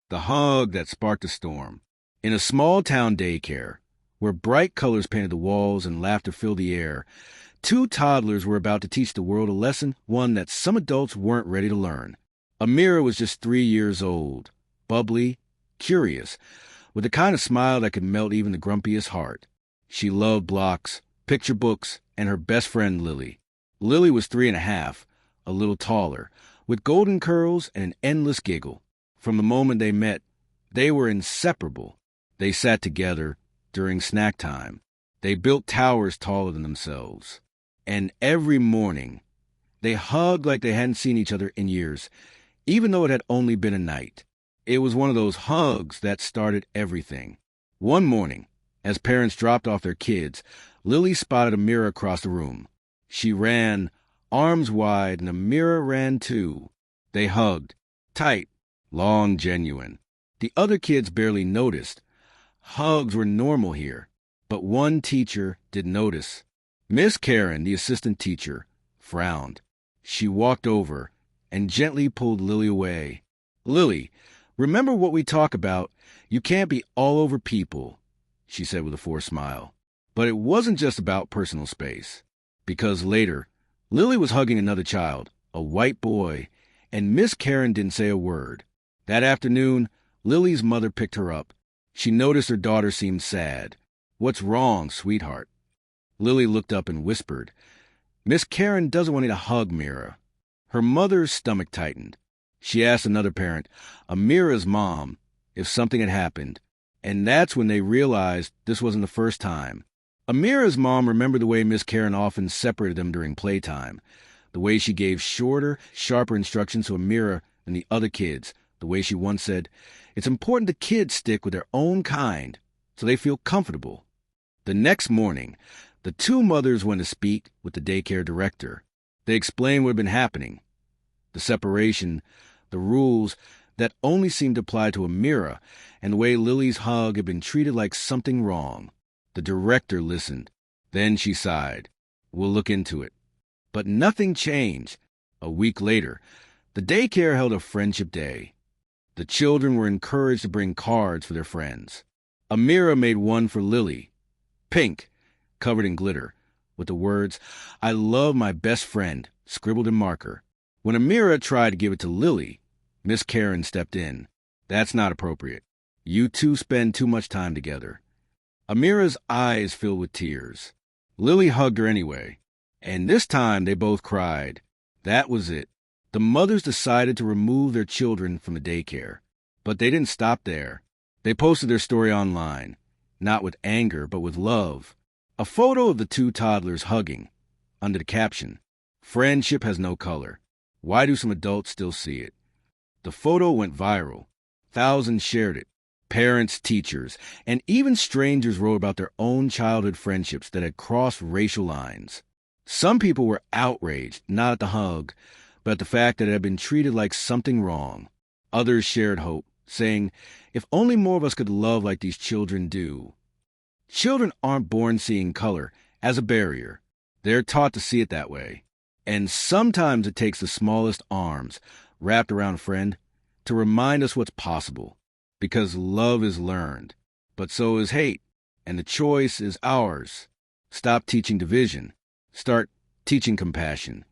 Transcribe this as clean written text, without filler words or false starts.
The hug that sparked a storm. In a small-town daycare, where bright colors painted the walls and laughter filled the air, two toddlers were about to teach the world a lesson, one that some adults weren't ready to learn. Amira was just 3 years old, bubbly, curious, with the kind of smile that could melt even the grumpiest heart. She loved blocks, picture books, and her best friend Lily. Lily was 3.5, a little taller, with golden curls and an endless giggle. From the moment they met, they were inseparable. They sat together during snack time. They built towers taller than themselves. And every morning, they hugged like they hadn't seen each other in years, even though it had only been a night. It was one of those hugs that started everything. One morning, as parents dropped off their kids, Lily spotted Amira across the room. She ran, arms wide, and Amira ran too. They hugged, tight, long, genuine. The other kids barely noticed. Hugs were normal here, but one teacher did notice. Miss Karen, the assistant teacher, frowned. She walked over and gently pulled Lily away. "Lily, remember what we talk about. You can't be all over people," she said with a forced smile. But it wasn't just about personal space. Because later, Lily was hugging another child, a white boy, and Miss Karen didn't say a word. That afternoon, Lily's mother picked her up. She noticed her daughter seemed sad. "What's wrong, sweetheart?" Lily looked up and whispered, "Miss Karen doesn't want me to hug Mira." Her mother's stomach tightened. She asked another parent, Amira's mom, if something had happened, and that's when they realized this wasn't the first time. Amira's mom remembered the way Miss Karen often separated them during playtime, the way she gave shorter, sharper instructions to Amira than the other kids, the way she once said, "It's important the kids stick with their own kind so they feel comfortable." The next morning, the two mothers went to speak with the daycare director. They explained what had been happening, the separation, the rules that only seemed to apply to Amira, and the way Lily's hug had been treated like something wrong. The director listened. Then she sighed. "We'll look into it." But nothing changed. A week later, the daycare held a friendship day. The children were encouraged to bring cards for their friends. Amira made one for Lily, pink, covered in glitter, with the words, "I love my best friend," scribbled in marker. When Amira tried to give it to Lily, Miss Karen stepped in. "That's not appropriate. You two spend too much time together." Amira's eyes filled with tears. Lily hugged her anyway, and this time they both cried. That was it. The mothers decided to remove their children from the daycare. But they didn't stop there. They posted their story online, not with anger, but with love. A photo of the two toddlers hugging, under the caption, "Friendship has no color. Why do some adults still see it?" The photo went viral. Thousands shared it. Parents, teachers, and even strangers wrote about their own childhood friendships that had crossed racial lines. Some people were outraged, not at the hug, but at the fact that it had been treated like something wrong. Others shared hope, saying, "If only more of us could love like these children do." Children aren't born seeing color as a barrier. They're taught to see it that way. And sometimes it takes the smallest arms, wrapped around a friend, to remind us what's possible. Because love is learned, but so is hate, and the choice is ours. Stop teaching division. Start teaching compassion.